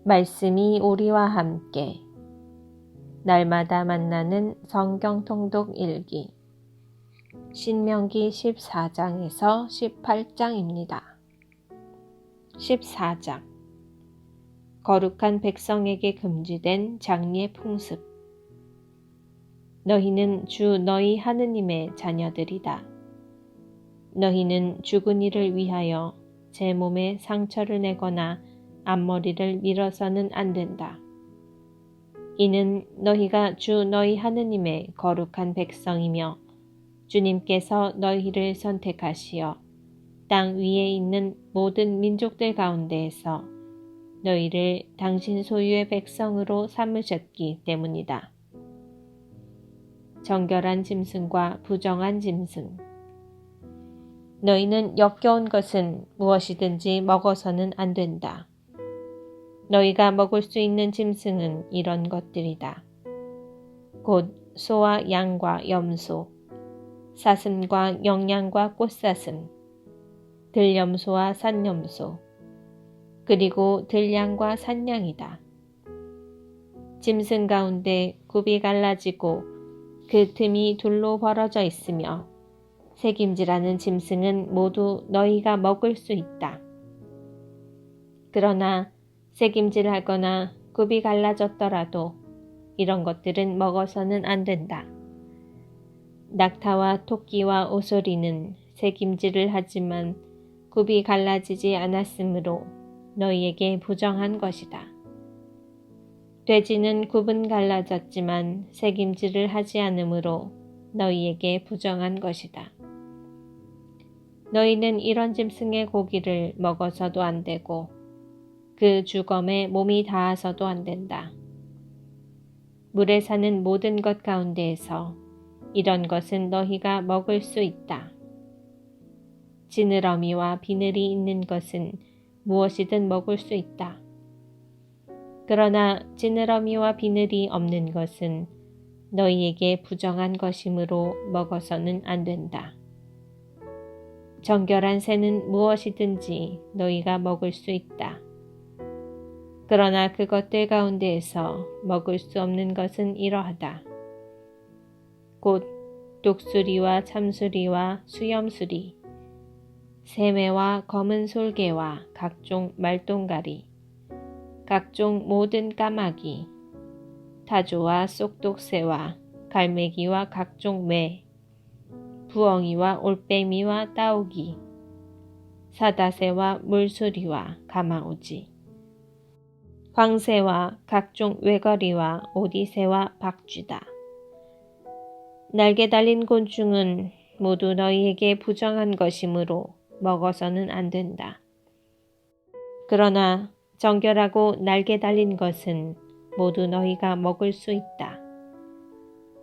말씀이 우리와 함께 날마다 만나는 성경 통독 일기 신명기 14장에서 18장입니다. 14장 거룩한 백성에게 금지된 장례 풍습. 너희는 주 너희 하느님의 자녀들이다. 너희는 죽은 이를 위하여 제 몸에 상처를 내거나 앞머리를 밀어서는 안 된다. 이는 너희가 주 너희 하느님의 거룩한 백성이며 주님께서 너희를 선택하시어 땅 위에 있는 모든 민족들 가운데에서 너희를 당신 소유의 백성으로 삼으셨기 때문이다. 정결한 짐승과 부정한 짐승. 너희는 역겨운 것은 무엇이든지 먹어서는 안 된다. 너희가 먹을 수 있는 짐승은 이런 것들이다. 곧 소와 양과 염소, 사슴과 영양과 꽃사슴, 들염소와 산염소, 그리고 들양과 산양이다. 짐승 가운데 굽이 갈라지고 그 틈이 둘로 벌어져 있으며 새김질하는 짐승은 모두 너희가 먹을 수 있다. 그러나 새김질하거나 굽이 갈라졌더라도 이런 것들은 먹어서는 안 된다. 낙타와 토끼와 오소리는 새김질을 하지만 굽이 갈라지지 않았으므로 너희에게 부정한 것이다. 돼지는 굽은 갈라졌지만 새김질을 하지 않으므로 너희에게 부정한 것이다. 너희는 이런 짐승의 고기를 먹어서도 안 되고 그 주검에 몸이 닿아서도 안 된다. 물에 사는 모든 것 가운데에서 이런 것은 너희가 먹을 수 있다. 지느러미와 비늘이 있는 것은 무엇이든 먹을 수 있다. 그러나 지느러미와 비늘이 없는 것은 너희에게 부정한 것이므로 먹어서는 안 된다. 정결한 새는 무엇이든지 너희가 먹을 수 있다. 그러나 그것들 가운데에서 먹을 수 없는 것은 이러하다. 곧 독수리와 참수리와 수염수리, 새매와 검은 솔개와 각종 말똥가리, 각종 모든 까마귀, 타조와 쏙독새와 갈매기와 각종 매, 부엉이와 올빼미와 따오기, 사다새와 물수리와 가마오지, 황새와 각종 외거리와 오디새와 박쥐다. 날개 달린 곤충은 모두 너희에게 부정한 것이므로 먹어서는 안 된다. 그러나 정결하고 날개 달린 것은 모두 너희가 먹을 수 있다.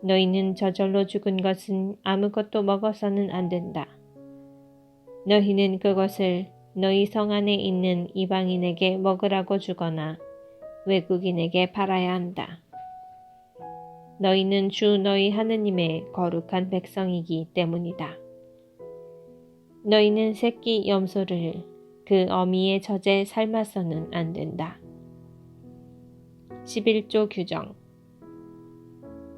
너희는 저절로 죽은 것은 아무것도 먹어서는 안 된다. 너희는 그것을 너희 성 안에 있는 이방인에게 먹으라고 주거나 외국인에게 팔아야 한다. 너희는 주 너희 하느님의 거룩한 백성이기 때문이다. 너희는 새끼 염소를 그 어미의 젖에 삶아서는 안 된다. 11조 규정.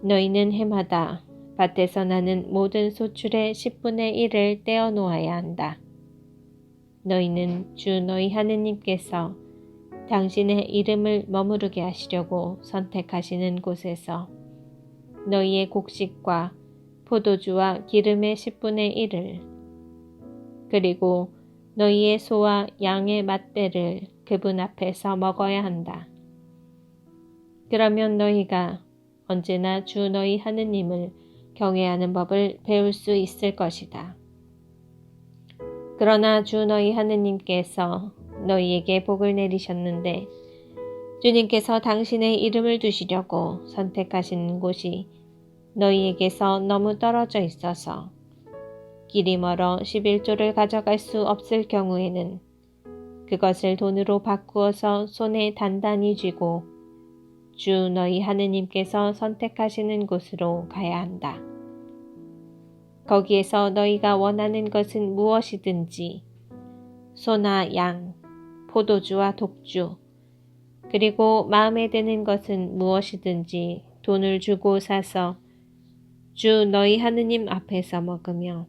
너희는 해마다 밭에서 나는 모든 소출의 10분의 1을 떼어 놓아야 한다. 너희는 주 너희 하느님께서 당신의 이름을 머무르게 하시려고 선택하시는 곳에서 너희의 곡식과 포도주와 기름의 10분의 1을 그리고 너희의 소와 양의 맏대를 그분 앞에서 먹어야 한다. 그러면 너희가 언제나 주 너희 하느님을 경외하는 법을 배울 수 있을 것이다. 그러나 주 너희 하느님께서 너희에게 복을 내리셨는데 주님께서 당신의 이름을 두시려고 선택하신 곳이 너희에게서 너무 떨어져 있어서 길이 멀어 11조를 가져갈 수 없을 경우에는 그것을 돈으로 바꾸어서 손에 단단히 쥐고 주 너희 하느님께서 선택하시는 곳으로 가야 한다. 거기에서 너희가 원하는 것은 무엇이든지 소나 양, 포도주와 독주, 그리고 마음에 드는 것은 무엇이든지 돈을 주고 사서 주 너희 하느님 앞에서 먹으며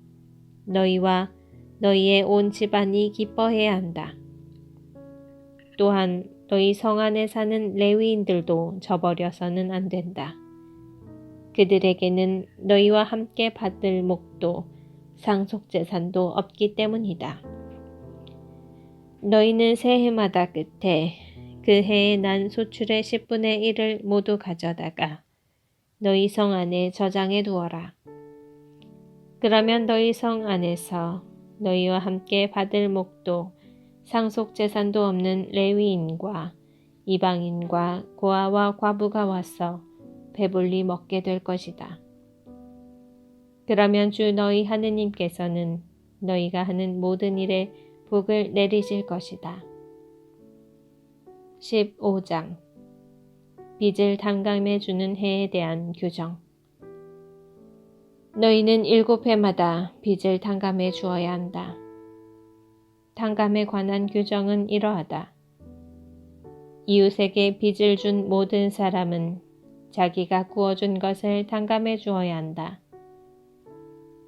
너희와 너희의 온 집안이 기뻐해야 한다. 또한 너희 성 안에 사는 레위인들도 저버려서는 안 된다. 그들에게는 너희와 함께 받을 목도 상속재산도 없기 때문이다. 너희는 새해마다 끝에 그 해에 난 소출의 10분의 1을 모두 가져다가 너희 성 안에 저장해 두어라. 그러면 너희 성 안에서 너희와 함께 받을 목도 상속재산도 없는 레위인과 이방인과 고아와 과부가 와서 배불리 먹게 될 것이다. 그러면 주 너희 하느님께서는 너희가 하는 모든 일에 복을 내리실 것이다. 15장 빚을 탕감해 주는 해에 대한 규정. 너희는 7해마다 빚을 탕감해 주어야 한다. 탕감에 관한 규정은 이러하다. 이웃에게 빚을 준 모든 사람은 자기가 구워준 것을 탕감해 주어야 한다.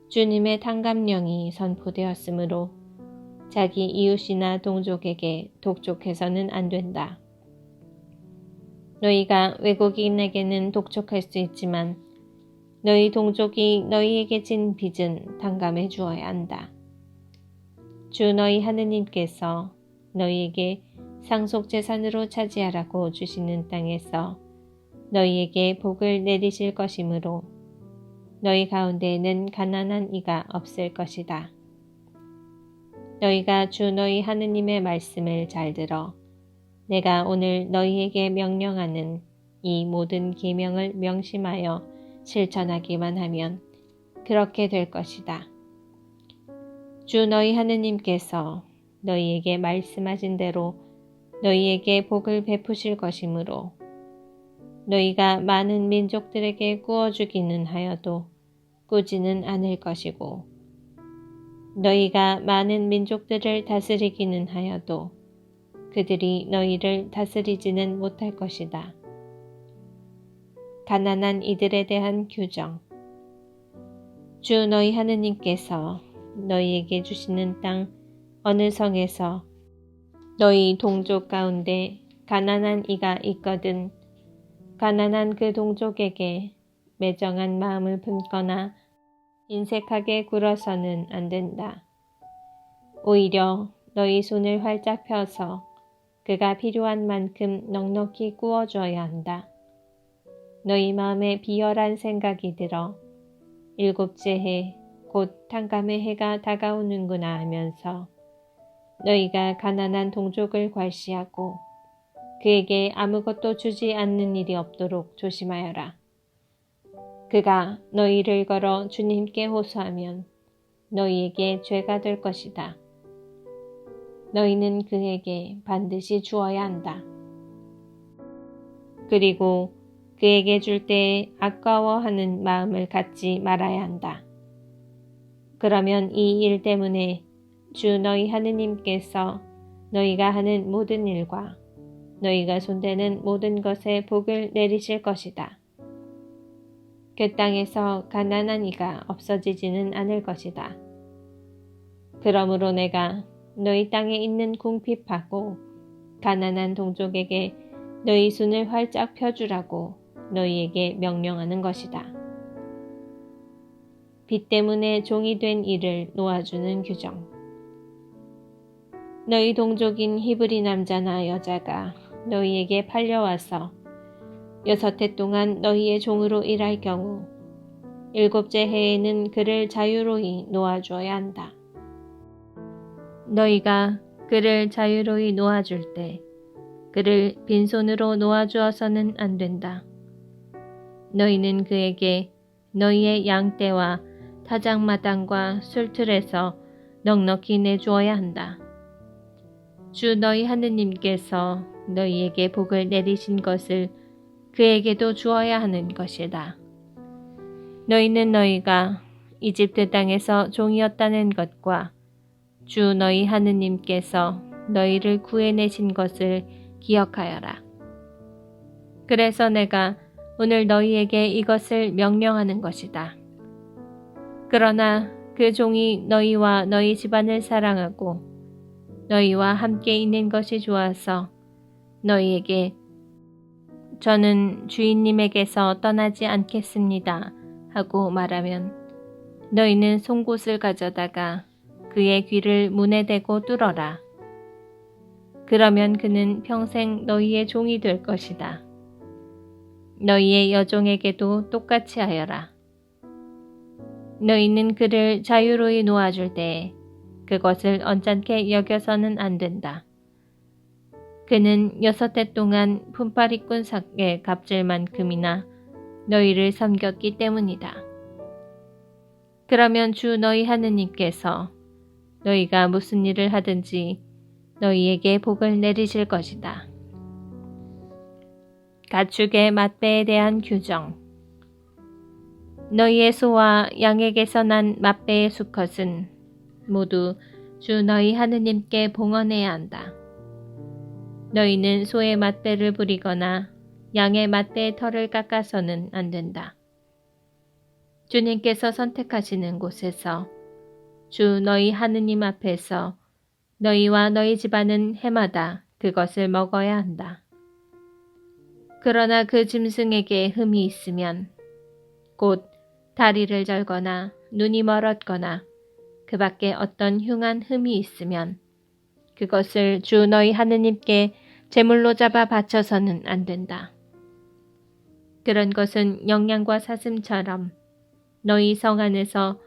주님의 탕감령이 선포되었으므로 자기 이웃이나 동족에게 독촉해서는 안 된다. 너희가 외국인에게는 독촉할 수 있지만 너희 동족이 너희에게 진 빚은 탕감해 주어야 한다. 주 너희 하느님께서 너희에게 상속재산으로 차지하라고 주시는 땅에서 너희에게 복을 내리실 것이므로 너희 가운데에는 가난한 이가 없을 것이다. 너희가 주 너희 하느님의 말씀을 잘 들어 내가 오늘 너희에게 명령하는 이 모든 계명을 명심하여 실천하기만 하면 그렇게 될 것이다. 주 너희 하느님께서 너희에게 말씀하신 대로 너희에게 복을 베푸실 것이므로 너희가 많은 민족들에게 구워주기는 하여도 꾸지는 않을 것이고 너희가 많은 민족들을 다스리기는 하여도 그들이 너희를 다스리지는 못할 것이다. 가난한 이들에 대한 규정. 주 너희 하느님께서 너희에게 주시는 땅 어느 성에서 너희 동족 가운데 가난한 이가 있거든 가난한 그 동족에게 매정한 마음을 품거나 인색하게 굴어서는 안 된다. 오히려 너희 손을 활짝 펴서 그가 필요한 만큼 넉넉히 구워줘야 한다. 너희 마음에 비열한 생각이 들어 7째 해 곧 탕감의 해가 다가오는구나 하면서 너희가 가난한 동족을 괄시하고 그에게 아무것도 주지 않는 일이 없도록 조심하여라. 그가 너희를 걸어 주님께 호소하면 너희에게 죄가 될 것이다. 너희는 그에게 반드시 주어야 한다. 그리고 그에게 줄 때에 아까워하는 마음을 갖지 말아야 한다. 그러면 이 일 때문에 주 너희 하느님께서 너희가 하는 모든 일과 너희가 손대는 모든 것에 복을 내리실 것이다. 그 땅에서 가난한 이가 없어지지는 않을 것이다. 그러므로 내가 너희 땅에 있는 궁핍하고 가난한 동족에게 너희 손을 활짝 펴주라고 너희에게 명령하는 것이다. 빚 때문에 종이 된 이를 놓아주는 규정. 너희 동족인 히브리 남자나 여자가 너희에게 팔려와서 6해 동안 너희의 종으로 일할 경우 7째 해에는 그를 자유로이 놓아주어야 한다. 너희가 그를 자유로이 놓아줄 때 그를 빈손으로 놓아주어서는 안 된다. 너희는 그에게 너희의 양떼와 타작마당과 술틀에서 넉넉히 내주어야 한다. 주 너희 하느님께서 너희에게 복을 내리신 것을 그에게도 주어야 하는 것이다. 너희는 너희가 이집트 땅에서 종이었다는 것과 주 너희 하느님께서 너희를 구해내신 것을 기억하여라. 그래서 내가 오늘 너희에게 이것을 명령하는 것이다. 그러나 그 종이 너희와 너희 집안을 사랑하고 너희와 함께 있는 것이 좋아서 너희에게 저는 주인님에게서 떠나지 않겠습니다 하고 말하면 너희는 송곳을 가져다가 그의 귀를 문에 대고 뚫어라. 그러면 그는 평생 너희의 종이 될 것이다. 너희의 여종에게도 똑같이 하여라. 너희는 그를 자유로이 놓아줄 때에 그것을 언짢게 여겨서는 안 된다. 그는 6해 동안 품팔이꾼 삭의 값질만큼이나 너희를 섬겼기 때문이다. 그러면 주 너희 하느님께서 너희가 무슨 일을 하든지 너희에게 복을 내리실 것이다. 가축의 맛배에 대한 규정. 너희의 소와 양에게서 난 맛배의 수컷은 모두 주 너희 하느님께 봉헌해야 한다. 너희는 소의 맛배를 부리거나 양의 맛배의 털을 깎아서는 안 된다. 주님께서 선택하시는 곳에서 주 너희 하느님 앞에서 너희와 너희 집안은 해마다 그것을 먹어야 한다. 그러나 그 짐승에게 흠이 있으면 곧 다리를 절거나 눈이 멀었거나 그 밖에 어떤 흉한 흠이 있으면 그것을 주 너희 하느님께 제물로 잡아 바쳐서는 안 된다. 그런 것은 영양과 사슴처럼 너희 성 안에서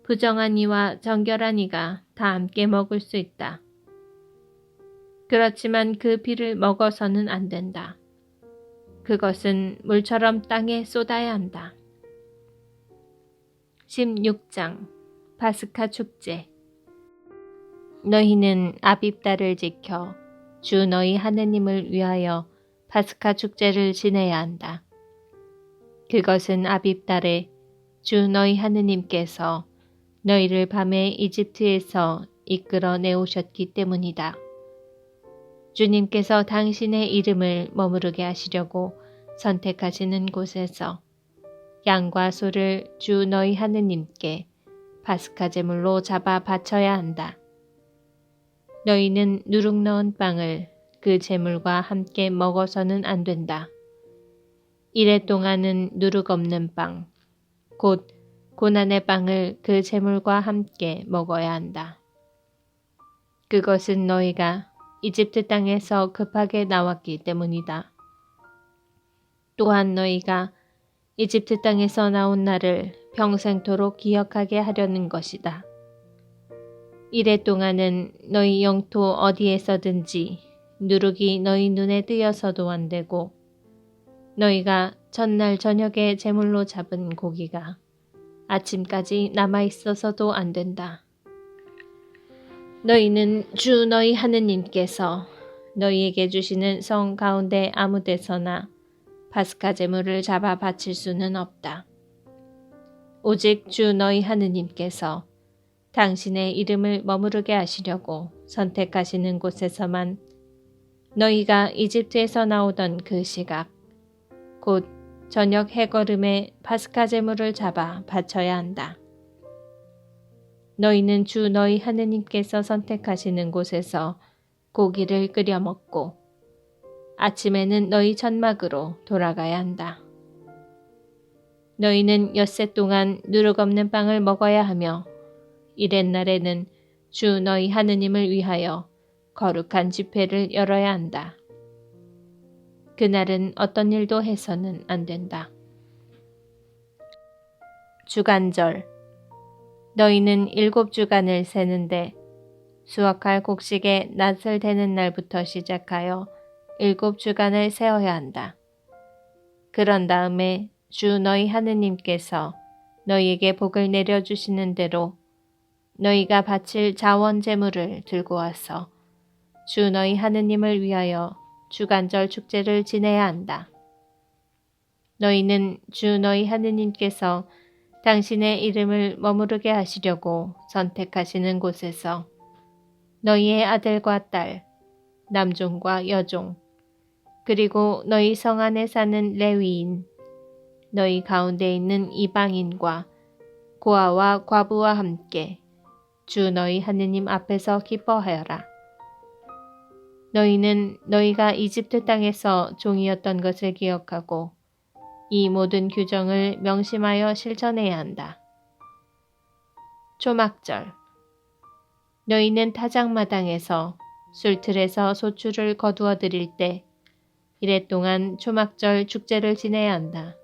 부정한 이와 정결한 이가 다 함께 먹을 수 있다. 그렇지만 그 피를 먹어서는 안 된다. 그것은 물처럼 땅에 쏟아야 한다. 16장 파스카 축제. 너희는 아빕달을 지켜 주 너희 하느님을 위하여 파스카 축제를 지내야 한다. 그것은 아빕달에 주 너희 하느님께서 너희를 밤에 이집트에서 이끌어 내오셨기 때문이다. 주님께서 당신의 이름을 머무르게 하시려고 선택하시는 곳에서 양과 소를 주 너희 하느님께 파스카 제물로 잡아 바쳐야 한다. 너희는 누룩 넣은 빵을 그 제물과 함께 먹어서는 안 된다. 이래 동안은 누룩 없는 빵, 곧 고난의 빵을 그 제물과 함께 먹어야 한다. 그것은 너희가 이집트 땅에서 급하게 나왔기 때문이다. 또한 너희가 이집트 땅에서 나온 날을 평생토록 기억하게 하려는 것이다. 이래 동안은 너희 영토 어디에서든지 누룩이 너희 눈에 띄어서도 안 되고 너희가 전날 저녁에 제물로 잡은 고기가 아침까지 남아있어서도 안 된다. 너희는 주 너희 하느님께서 너희에게 주시는 성 가운데 아무 데서나 파스카 제물을 잡아 바칠 수는 없다. 오직 주 너희 하느님께서 당신의 이름을 머무르게 하시려고 선택하시는 곳에서만 너희가 이집트에서 나오던 그 시각, 곧 저녁 해걸음에 파스카 제물을 잡아 바쳐야 한다. 너희는 주 너희 하느님께서 선택하시는 곳에서 고기를 끓여 먹고 아침에는 너희 천막으로 돌아가야 한다. 너희는 엿새 동안 누룩 없는 빵을 먹어야 하며 이렛날에는 주 너희 하느님을 위하여 거룩한 집회를 열어야 한다. 그날은 어떤 일도 해서는 안 된다. 주간절. 너희는 7주간을 세는데 수확할 곡식의 낫을 대는 날부터 시작하여 7주간을 세어야 한다. 그런 다음에 주 너희 하느님께서 너희에게 복을 내려주시는 대로 너희가 바칠 자원 제물을 들고 와서 주 너희 하느님을 위하여 주간절 축제를 지내야 한다. 너희는 주 너희 하느님께서 당신의 이름을 머무르게 하시려고 선택하시는 곳에서 너희의 아들과 딸, 남종과 여종, 그리고 너희 성 안에 사는 레위인, 너희 가운데 있는 이방인과 고아와 과부와 함께 주 너희 하느님 앞에서 기뻐하여라. 너희는 너희가 이집트 땅에서 종이었던 것을 기억하고 이 모든 규정을 명심하여 실천해야 한다. 초막절. 너희는 타작마당에서 술틀에서 소출을 거두어 드릴 때 이래 동안 초막절 축제를 지내야 한다.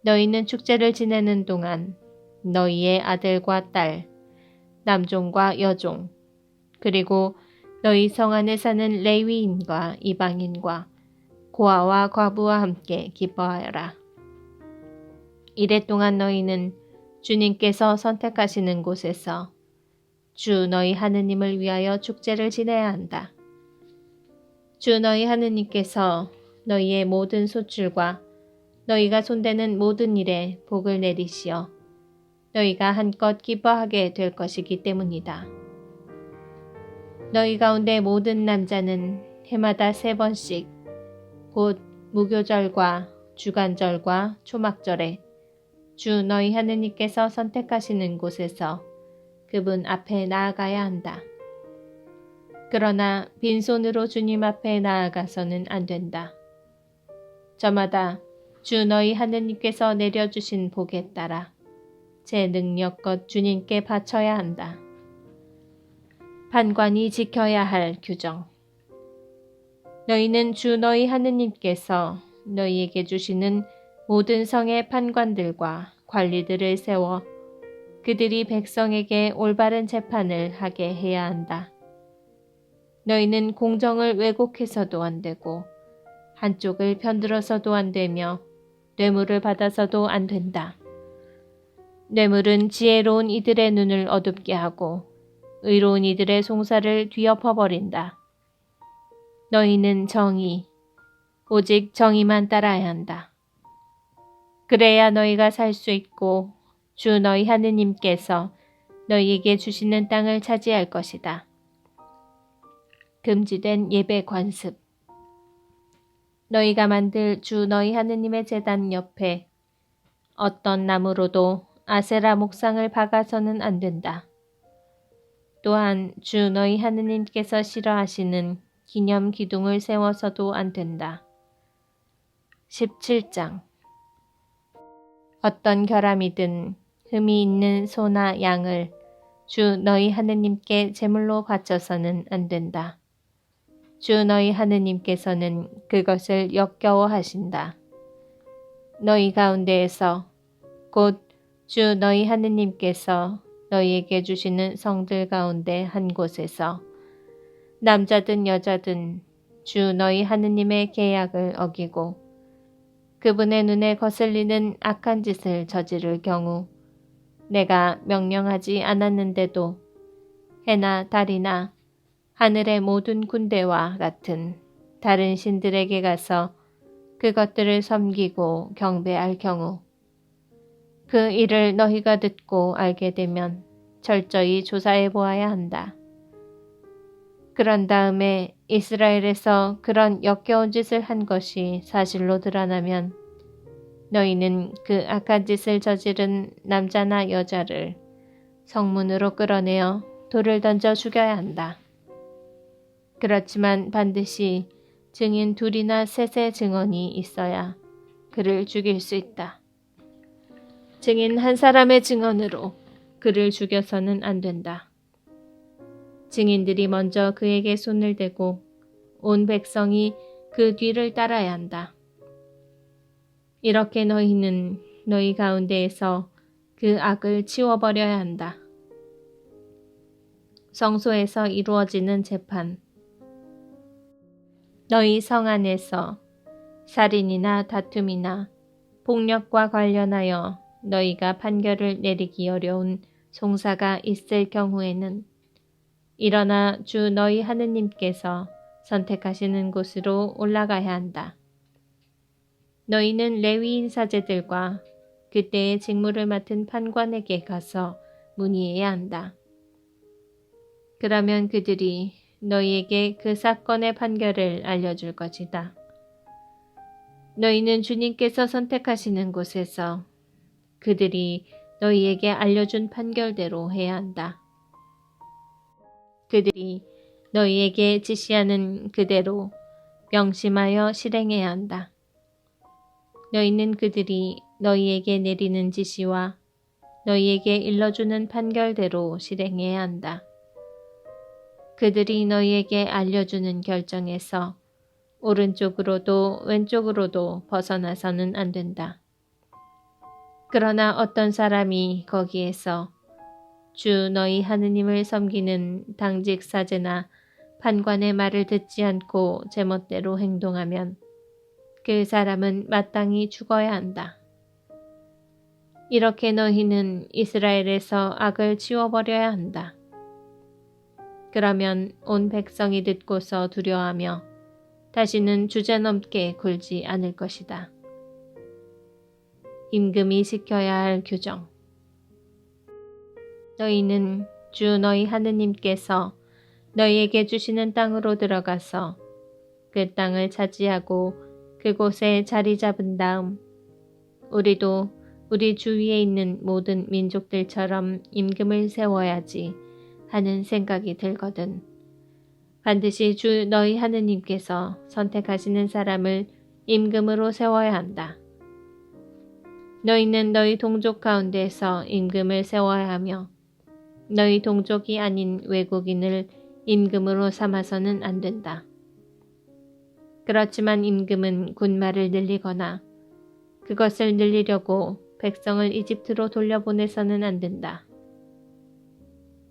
너희는 축제를 지내는 동안 너희의 아들과 딸, 남종과 여종, 그리고 너희 성 안에 사는 레위인과 이방인과 고아와 과부와 함께 기뻐하여라. 이래 동안 너희는 주님께서 선택하시는 곳에서 주 너희 하느님을 위하여 축제를 지내야 한다. 주 너희 하느님께서 너희의 모든 소출과 너희가 손대는 모든 일에 복을 내리시어 너희가 한껏 기뻐하게 될 것이기 때문이다. 너희 가운데 모든 남자는 해마다 3번씩 곧 무교절과 주간절과 초막절에 주 너희 하느님께서 선택하시는 곳에서 그분 앞에 나아가야 한다. 그러나 빈손으로 주님 앞에 나아가서는 안 된다. 저마다 주 너희 하느님께서 내려주신 복에 따라 제 능력껏 주님께 바쳐야 한다. 판관이 지켜야 할 규정. 너희는 주 너희 하느님께서 너희에게 주시는 모든 성의 판관들과 관리들을 세워 그들이 백성에게 올바른 재판을 하게 해야 한다. 너희는 공정을 왜곡해서도 안 되고 한쪽을 편들어서도 안 되며 뇌물을 받아서도 안 된다. 뇌물은 지혜로운 이들의 눈을 어둡게 하고 의로운 이들의 송사를 뒤엎어버린다. 너희는 정의, 오직 정의만 따라야 한다. 그래야 너희가 살 수 있고 주 너희 하느님께서 너희에게 주시는 땅을 차지할 것이다. 금지된 예배 관습. 너희가 만들 주 너희 하느님의 제단 옆에 어떤 나무로도 아세라 목상을 박아서는 안 된다. 또한 주 너희 하느님께서 싫어하시는 기념 기둥을 세워서도 안 된다. 17장. 어떤 결함이든 흠이 있는 소나 양을 주 너희 하느님께 제물로 바쳐서는 안 된다. 주 너희 하느님께서는 그것을 역겨워하신다. 너희 가운데에서 곧 주 너희 하느님께서 너희에게 주시는 성들 가운데 한 곳에서 남자든 여자든 주 너희 하느님의 계약을 어기고 그분의 눈에 거슬리는 악한 짓을 저지를 경우 내가 명령하지 않았는데도 해나 달이나 하늘의 모든 군대와 같은 다른 신들에게 가서 그것들을 섬기고 경배할 경우 그 일을 너희가 듣고 알게 되면 철저히 조사해 보아야 한다. 그런 다음에 이스라엘에서 그런 역겨운 짓을 한 것이 사실로 드러나면 너희는 그 악한 짓을 저지른 남자나 여자를 성문으로 끌어내어 돌을 던져 죽여야 한다. 그렇지만 반드시 증인 2이나 3의 증언이 있어야 그를 죽일 수 있다. 증인 1사람의 증언으로 그를 죽여서는 안 된다. 증인들이 먼저 그에게 손을 대고 온 백성이 그 뒤를 따라야 한다. 이렇게 너희는 너희 가운데에서 그 악을 치워버려야 한다. 성소에서 이루어지는 재판. 너희 성 안에서 살인이나 다툼이나 폭력과 관련하여 너희가 판결을 내리기 어려운 송사가 있을 경우에는 일어나 주 너희 하느님께서 선택하시는 곳으로 올라가야 한다. 너희는 레위인 사제들과 그때의 직무를 맡은 판관에게 가서 문의해야 한다. 그러면 그들이 너희에게 그 사건의 판결을 알려줄 것이다. 너희는 주님께서 선택하시는 곳에서 그들이 너희에게 알려준 판결대로 해야 한다. 그들이 너희에게 지시하는 그대로 명심하여 실행해야 한다. 너희는 그들이 너희에게 내리는 지시와 너희에게 일러주는 판결대로 실행해야 한다. 그들이 너희에게 알려주는 결정에서 오른쪽으로도 왼쪽으로도 벗어나서는 안 된다. 그러나 어떤 사람이 거기에서 주 너희 하느님을 섬기는 당직 사제나 판관의 말을 듣지 않고 제멋대로 행동하면 그 사람은 마땅히 죽어야 한다. 이렇게 너희는 이스라엘에서 악을 치워버려야 한다. 그러면 온 백성이 듣고서 두려워하며 다시는 주제넘게 굴지 않을 것이다. 임금이 지켜야 할 규정. 너희는 주 너희 하느님께서 너희에게 주시는 땅으로 들어가서 그 땅을 차지하고 그곳에 자리 잡은 다음 우리도 우리 주위에 있는 모든 민족들처럼 임금을 세워야지 하는 생각이 들거든. 반드시 주 너희 하느님께서 선택하시는 사람을 임금으로 세워야 한다. 너희는 너희 동족 가운데서 임금을 세워야 하며 너희 동족이 아닌 외국인을 임금으로 삼아서는 안 된다. 그렇지만 임금은 군마를 늘리거나 그것을 늘리려고 백성을 이집트로 돌려보내서는 안 된다.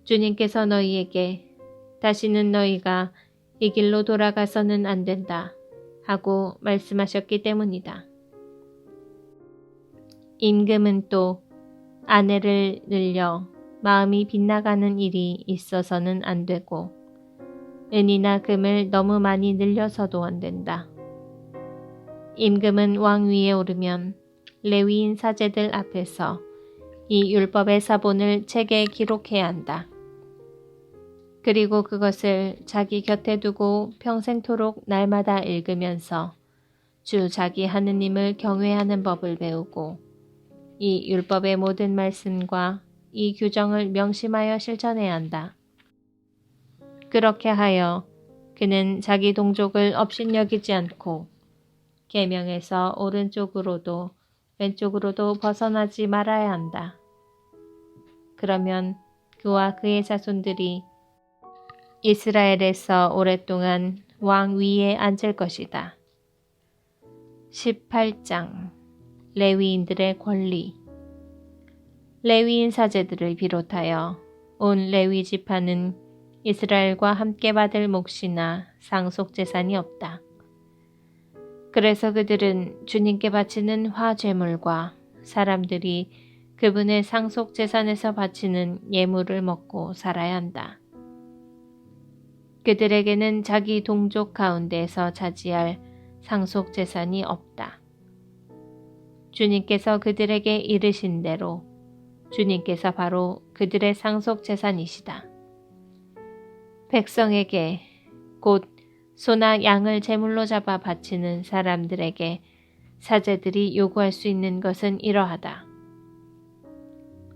주님께서 너희에게 다시는 너희가 이 길로 돌아가서는 안 된다 하고 말씀하셨기 때문이다. 임금은 또 아내를 늘려 마음이 빗나가는 일이 있어서는 안 되고 은이나 금을 너무 많이 늘려서도 안 된다. 임금은 왕 위에 오르면 레위인 사제들 앞에서 이 율법의 사본을 책에 기록해야 한다. 그리고 그것을 자기 곁에 두고 평생토록 날마다 읽으면서 주 자기 하느님을 경외하는 법을 배우고 이 율법의 모든 말씀과 이 규정을 명심하여 실천해야 한다. 그렇게 하여 그는 자기 동족을 업신여기지 않고 계명에서 오른쪽으로도 왼쪽으로도 벗어나지 말아야 한다. 그러면 그와 그의 자손들이 이스라엘에서 오랫동안 왕 위에 앉을 것이다. 18장 레위인들의 권리. 레위인 사제들을 비롯하여 온 레위 지파는 이스라엘과 함께 받을 몫이나 상속 재산이 없다. 그래서 그들은 주님께 바치는 화제물과 사람들이 그분의 상속 재산에서 바치는 예물을 먹고 살아야 한다. 그들에게는 자기 동족 가운데에서 차지할 상속 재산이 없다. 주님께서 그들에게 이르신 대로 주님께서 바로 그들의 상속 재산이시다. 백성에게 곧 소나 양을 제물로 잡아 바치는 사람들에게 사제들이 요구할 수 있는 것은 이러하다.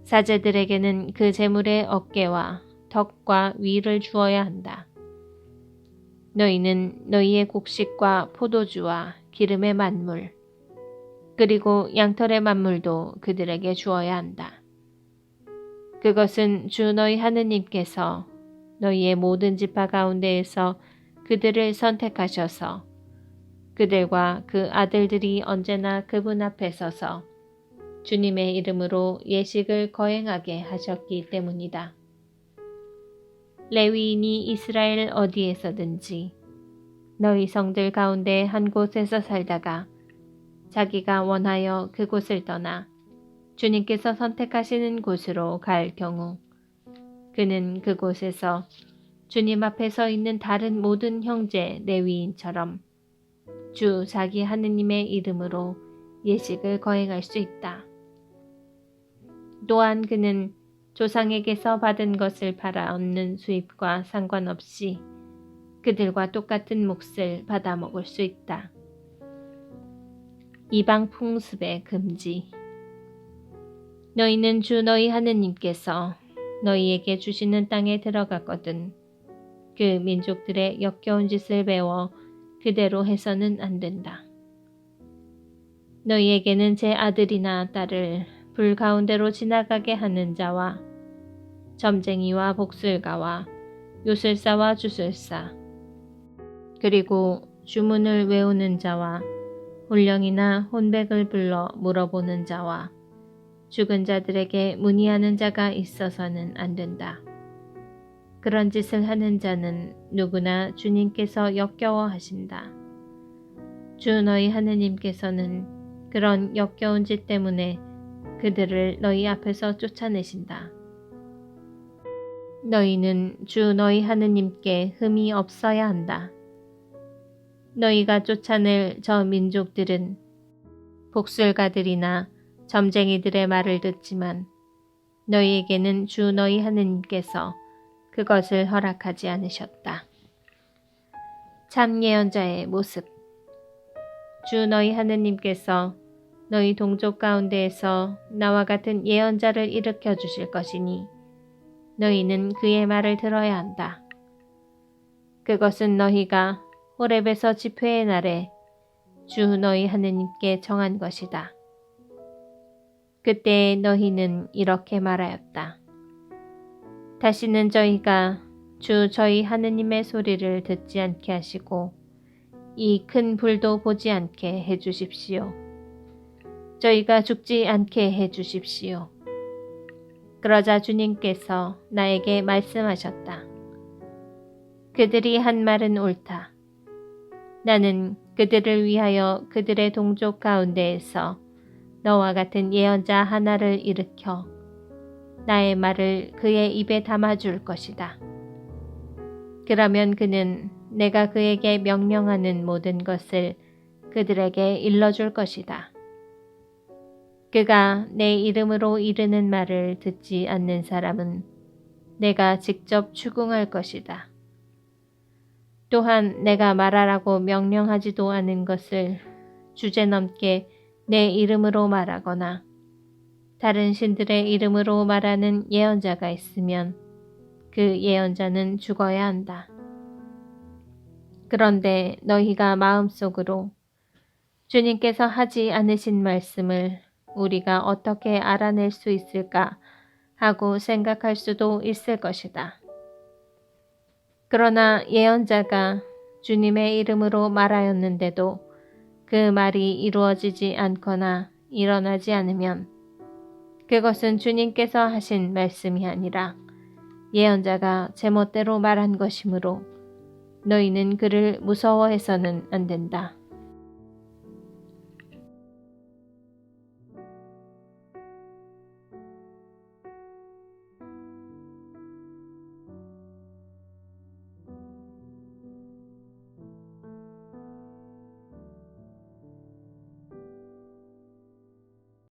사제들에게는 그 제물의 어깨와 턱과 위를 주어야 한다. 너희는 너희의 곡식과 포도주와 기름의 만물, 그리고 양털의 만물도 그들에게 주어야 한다. 그것은 주 너희 하느님께서 너희의 모든 지파 가운데에서 그들을 선택하셔서 그들과 그 아들들이 언제나 그분 앞에 서서 주님의 이름으로 예식을 거행하게 하셨기 때문이다. 레위인이 이스라엘 어디에서든지 너희 성들 가운데 한 곳에서 살다가 자기가 원하여 그곳을 떠나 주님께서 선택하시는 곳으로 갈 경우 그는 그곳에서 주님 앞에 서 있는 다른 모든 형제 레위인처럼 주 자기 하느님의 이름으로 예식을 거행할 수 있다. 또한 그는 조상에게서 받은 것을 팔아 얻는 수입과 상관없이 그들과 똑같은 몫을 받아먹을 수 있다. 이방 풍습의 금지. 너희는 주 너희 하느님께서 너희에게 주시는 땅에 들어갔거든 그 민족들의 역겨운 짓을 배워 그대로 해서는 안 된다. 너희에게는 제 아들이나 딸을 불 가운데로 지나가게 하는 자와 점쟁이와 복술가와 요술사와 주술사 그리고 주문을 외우는 자와 혼령이나 혼백을 불러 물어보는 자와 죽은 자들에게 문의하는 자가 있어서는 안 된다. 그런 짓을 하는 자는 누구나 주님께서 역겨워하신다. 주 너희 하느님께서는 그런 역겨운 짓 때문에 그들을 너희 앞에서 쫓아내신다. 너희는 주 너희 하느님께 흠이 없어야 한다. 너희가 쫓아낼 저 민족들은 복술가들이나 점쟁이들의 말을 듣지만 너희에게는 주 너희 하느님께서 그것을 허락하지 않으셨다. 참 예언자의 모습. 주 너희 하느님께서 너희 동족 가운데에서 나와 같은 예언자를 일으켜 주실 것이니 너희는 그의 말을 들어야 한다. 그것은 너희가 호렙에서 집회의 날에 주 너희 하느님께 정한 것이다. 그때 너희는 이렇게 말하였다. 다시는 저희가 주 저희 하느님의 소리를 듣지 않게 하시고 이 큰 불도 보지 않게 해주십시오. 저희가 죽지 않게 해주십시오. 그러자 주님께서 나에게 말씀하셨다. 그들이 한 말은 옳다. 나는 그들을 위하여 그들의 동족 가운데에서 너와 같은 예언자 하나를 일으켜 나의 말을 그의 입에 담아줄 것이다. 그러면 그는 내가 그에게 명령하는 모든 것을 그들에게 일러줄 것이다. 그가 내 이름으로 이르는 말을 듣지 않는 사람은 내가 직접 추궁할 것이다. 또한 내가 말하라고 명령하지도 않은 것을 주제넘게 내 이름으로 말하거나 다른 신들의 이름으로 말하는 예언자가 있으면 그 예언자는 죽어야 한다. 그런데 너희가 마음속으로 주님께서 하지 않으신 말씀을 우리가 어떻게 알아낼 수 있을까 하고 생각할 수도 있을 것이다. 그러나 예언자가 주님의 이름으로 말하였는데도 그 말이 이루어지지 않거나 일어나지 않으면 그것은 주님께서 하신 말씀이 아니라 예언자가 제멋대로 말한 것이므로 너희는 그를 무서워해서는 안 된다.